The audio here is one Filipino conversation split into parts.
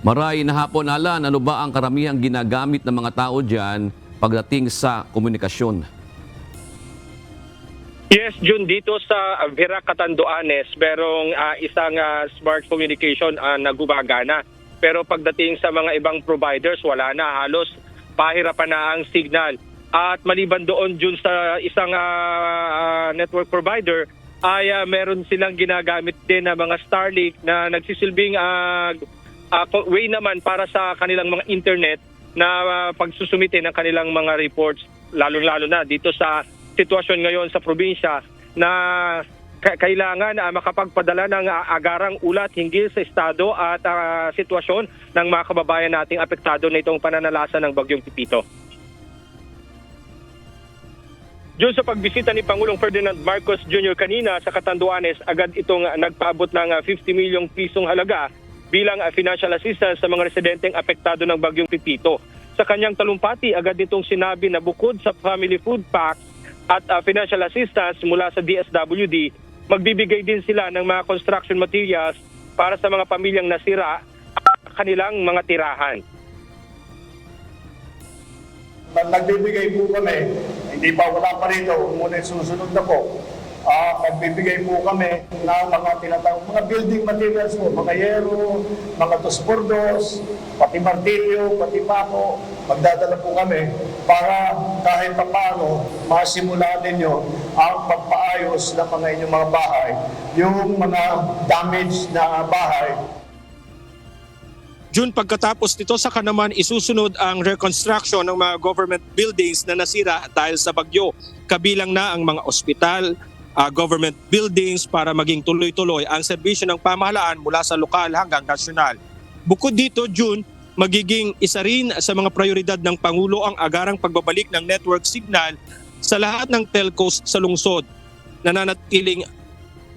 Maray na hapon, Alan, ano ba ang karamihang ginagamit ng mga tao dyan pagdating sa komunikasyon? Yes, Jun, dito sa Vera Catanduanes, merong isang smart communication na gumagana. Pero pagdating sa mga ibang providers, wala na. Halos pahirapan na ang signal. At maliban doon, Jun, sa isang network provider, ay meron silang ginagamit din na mga Starlink na nagsisilbing way naman para sa kanilang mga internet na pagsusumite ng kanilang mga reports, lalo-lalo na dito sa sitwasyon ngayon sa probinsya na kailangan makapagpadala ng agarang ulat hinggil sa estado at sitwasyon ng mga kababayan nating apektado na itong pananalasa ng Bagyong Pipito. Diyon sa pagbisita ni Pangulong Ferdinand Marcos Jr. kanina sa Catanduanes, agad itong nagpaabot ng 50 milyong pisong halaga bilang financial assistance sa mga residenteng apektado ng Bagyong Pipito. Sa kanyang talumpati, agad itong sinabi na bukod sa family food packs at financial assistance mula sa DSWD, magbibigay din sila ng mga construction materials para sa mga pamilyang nasira at kanilang mga tirahan. Nagbibigay po kami, hindi pa wala pa rito, muna susunod na po. Nagbibigay po kami ng mga tinatawag, mga building materials po, mga yero, mga tusbordos, pati martilyo, pati pako, magdadala po kami para kahit pa paano masimula ninyo ang pagpaayos ng mga inyong mga bahay, yung mga damaged na bahay. June, pagkatapos nito, saka naman isusunod ang reconstruction ng mga government buildings na nasira dahil sa bagyo. Kabilang na ang mga ospital, government buildings para maging tuloy-tuloy ang serbisyo ng pamahalaan mula sa lokal hanggang nasyonal. Bukod dito, June, magiging isa rin sa mga prioridad ng Pangulo ang agarang pagbabalik ng network signal sa lahat ng telcos sa lungsod. Nananatiling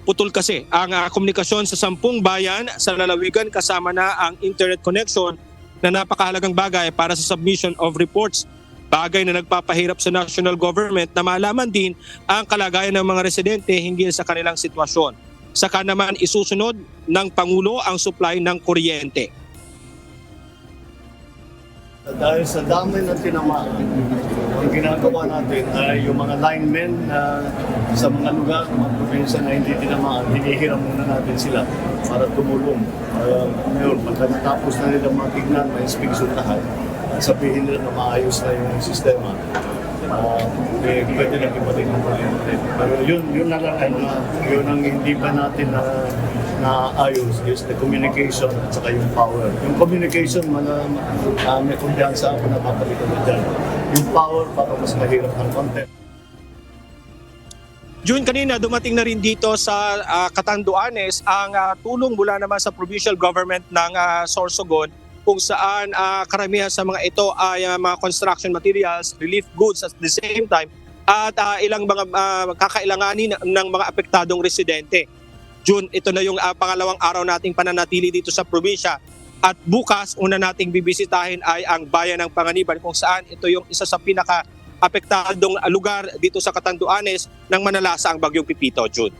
putol kasi ang komunikasyon sa 10 bayan sa lalawigan kasama na ang internet connection na napakahalagang bagay para sa submission of reports. Bagay na nagpapahirap sa national government na malaman din ang kalagayan ng mga residente hinggil sa kanilang sitwasyon. Saka naman isusunod ng Pangulo ang supply ng kuryente. Dahil sa dami ng tinamaan, ang ginagawa natin ay yung mga linemen sa mga lugar, mga probinsya na hindi tinamaan, hinihiram muna natin sila para tumulong. Ngayon, pagkatapos na nila matignan, ma-inspeksyon lahat, sabihin nila na maayos na yung sistema, pwede na ibalik ng kuryente. Pero yun na lang, yun ang hindi pa natin na ayos is the communication at saka yung power. Yung communication, may kumpiyansa ako na papalitan na dyan. Yung power, para mas mahirap ng konti. June, kanina dumating na rin dito sa Catanduanes ang tulong mula naman sa provincial government ng Sorsogon kung saan karamihan sa mga ito ay mga construction materials, relief goods at the same time at ilang mga kakailanganin ng mga apektadong residente. June, ito na yung pangalawang araw nating pananatili dito sa probinsya. At bukas, una nating bibisitahin ay ang bayan ng Panganiban kung saan ito yung isa sa pinaka-apektadong lugar dito sa Catanduanes nang manalasa ang Bagyong Pipito, June.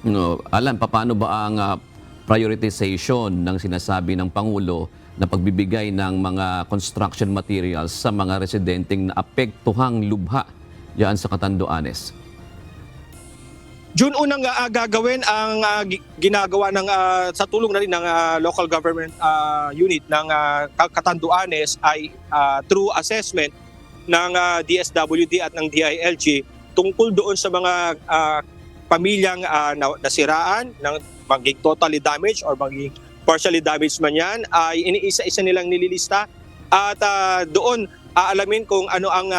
No, Alan, paano ba ang prioritization ng sinasabi ng Pangulo na pagbibigay ng mga construction materials sa mga residenteng naapektuhang lubha diyan sa Catanduanes? June, unang gagawin ang ginagawa ng sa tulong na rin ng local government unit ng Catanduanes ay through assessment ng DSWD at ng DILG tungkol doon sa mga pamilyang nasiraan, ng maging totally damaged or maging partially damaged man yan, ay iniisa-isa nilang nililista at doon aalamin kung ano ang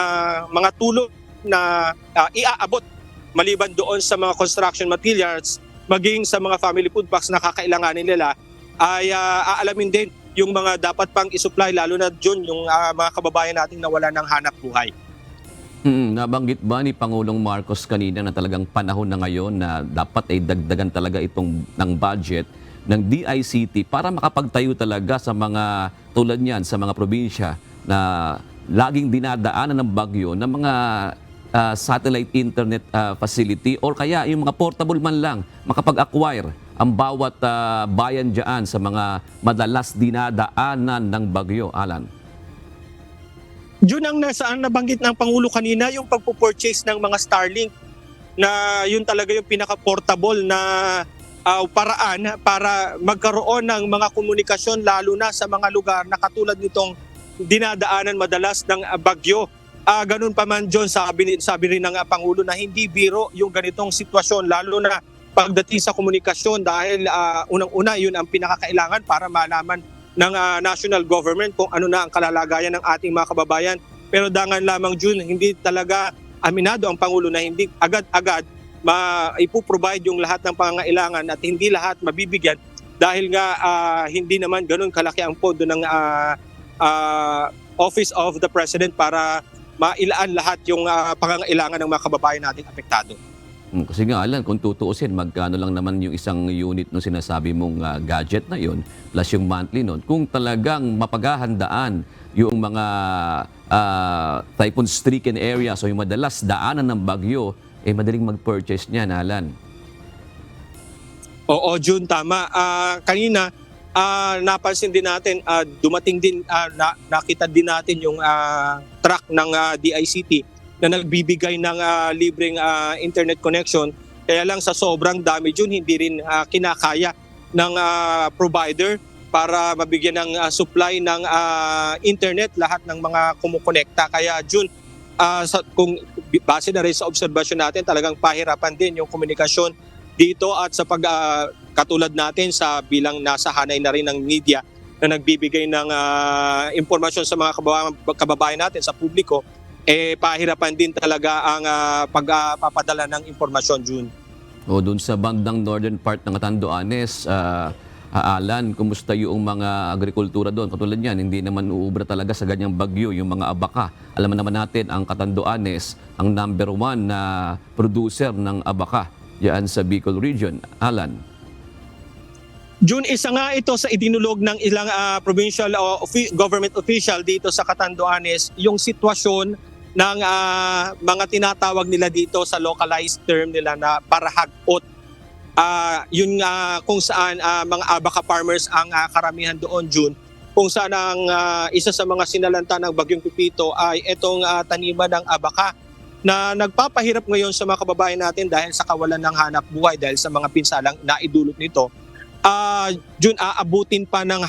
mga tulong na iaabot maliban doon sa mga construction materials, maging sa mga family food packs na kakailanganin nila, ay aalamin din yung mga dapat pang isupply, lalo na dyan yung mga kababayan natin na wala ng hanap buhay. Nabanggit ba ni Pangulong Marcos kanina na talagang panahon na ngayon na dapat ay dagdagan talaga itong ng budget ng DICT para makapagtayo talaga sa mga tulad niyan, sa mga probinsya na laging dinadaanan ng bagyo ng mga satellite internet facility or kaya yung mga portable man lang makapag-acquire ang bawat bayan dyan sa mga madalas dinadaanan ng bagyo, Alan? Yun ang nasaan nabanggit ng Pangulo kanina, yung pagpo-purchase ng mga Starlink, na yun talaga yung pinaka-portable na paraan para magkaroon ng mga komunikasyon, lalo na sa mga lugar na katulad nitong dinadaanan madalas ng bagyo. Ganun pa man, John, sabi rin ng Pangulo na hindi biro yung ganitong sitwasyon, lalo na pagdating sa komunikasyon, dahil unang-una yun ang pinakakailangan para malaman ng national government kung ano na ang kalalagayan ng ating mga kababayan. Pero dangan lamang, June, hindi talaga aminado ang Pangulo na hindi agad-agad ipoprovide yung lahat ng pangangailangan at hindi lahat mabibigyan, dahil nga hindi naman ganun kalaki ang pondo ng Office of the President para mailaan lahat yung pangangailangan ng mga kababayan natin apektado. Kasi nga, Alan, kung tutuusin, magkano lang naman yung isang unit no sinasabi mong gadget na yon plus yung monthly nun. Kung talagang mapaghahandaan yung mga typhoon-stricken areas o yung madalas daanan ng bagyo, madaling mag-purchase niyan, Alan. Oo, June, tama. Kanina, napansin din natin, dumating din, nakita din natin yung truck ng DICT na nagbibigay ng libreng internet connection. Kaya lang sa sobrang dami, June, hindi rin kinakaya ng provider para mabigyan ng supply ng internet lahat ng mga kumukonekta. Kaya, June, kung base na rin sa obserbasyon natin, talagang pahirapan din yung komunikasyon dito at sa katulad natin sa bilang nasa hanay na rin ng media na nagbibigay ng impormasyon sa mga kababayan natin, sa publiko, pahirapan din talaga ang pagpapadala ng impormasyon, June. O doon sa bandang northern part ng Catanduanes, Alan, kumusta yung mga agrikultura doon? Katulad niyan, hindi naman uubra talaga sa ganyang bagyo yung mga abaka. Alam naman natin, ang Catanduanes, ang number 1 na producer ng abaka diyan sa Bicol region. Alan? June, isa nga ito sa idinulog ng ilang provincial government official dito sa Catanduanes, yung sitwasyon ng mga tinatawag nila dito sa localized term nila na parahagot. Yun kung saan mga abaka farmers ang karamihan doon, June, kung saan ang isa sa mga sinalanta ng Bagyong Pipito ay itong taniman ng abaka na nagpapahirap ngayon sa mga kababayan natin dahil sa kawalan ng hanap buhay dahil sa mga pinsalang naidulot nito. June, aabutin pa ng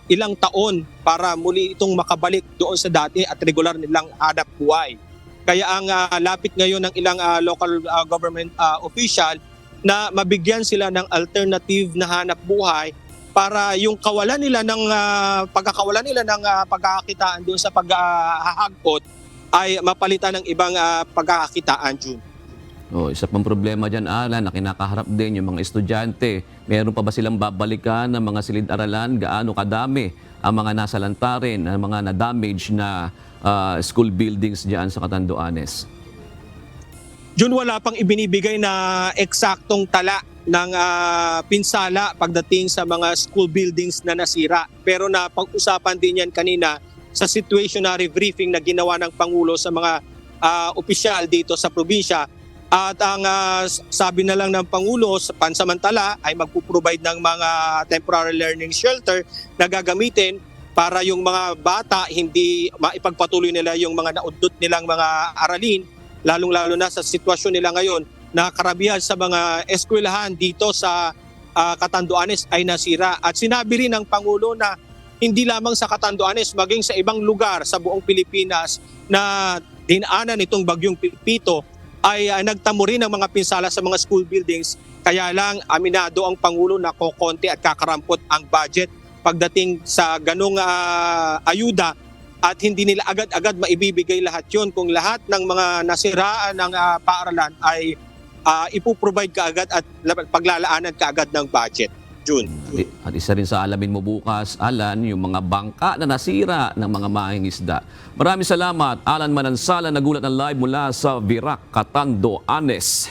ilang taon para muli itong makabalik doon sa dati at regular nilang hanap buhay. Kaya ang lapit ngayon ng ilang local government official na mabigyan sila ng alternative na hanap buhay para yung kawalan nila ng pagkakawalan nila ng pagkakakitaan doon sa paghahagot ay mapalitan ng ibang pagkakakitaan, June. Isa pang problema dyan, Alan, na kinakaharap din yung mga estudyante. Meron pa ba silang babalikan ng mga silid-aralan? Gaano kadami ang mga nasalanta rin, ang mga na-damage na school buildings dyan sa Catanduanes? June, wala pang ibinibigay na eksaktong tala ng pinsala pagdating sa mga school buildings na nasira. Pero napag-usapan din yan kanina sa situationary briefing na ginawa ng Pangulo sa mga opisyal dito sa probinsya. At ang sabi na lang ng Pangulo, sa pansamantala ay magpo-provide ng mga temporary learning shelter na gagamitin para yung mga bata hindi maipagpatuloy nila yung mga naudot nilang mga aralin, lalong-lalo na sa sitwasyon nila ngayon na karamihan sa mga eskwelahan dito sa Catanduanes ay nasira. At sinabi rin ng Pangulo na hindi lamang sa Catanduanes, maging sa ibang lugar sa buong Pilipinas na dinaanan itong Bagyong Pipito ay nagtamo rin ng mga pinsala sa mga school buildings. Kaya lang aminado ang Pangulo na kokonti at kakarampot ang budget pagdating sa ganong ayuda at hindi nila agad-agad maibibigay lahat yon kung lahat ng mga nasiraan ng paaralan ay ipoprovide kaagad at paglalaanan kaagad ng budget. June. At isa rin sa alamin mo bukas, Alan, yung mga bangka na nasira ng mga mangingisda. Maraming salamat, Alan Manansala, nagulat ng live mula sa Virac, Catanduanes.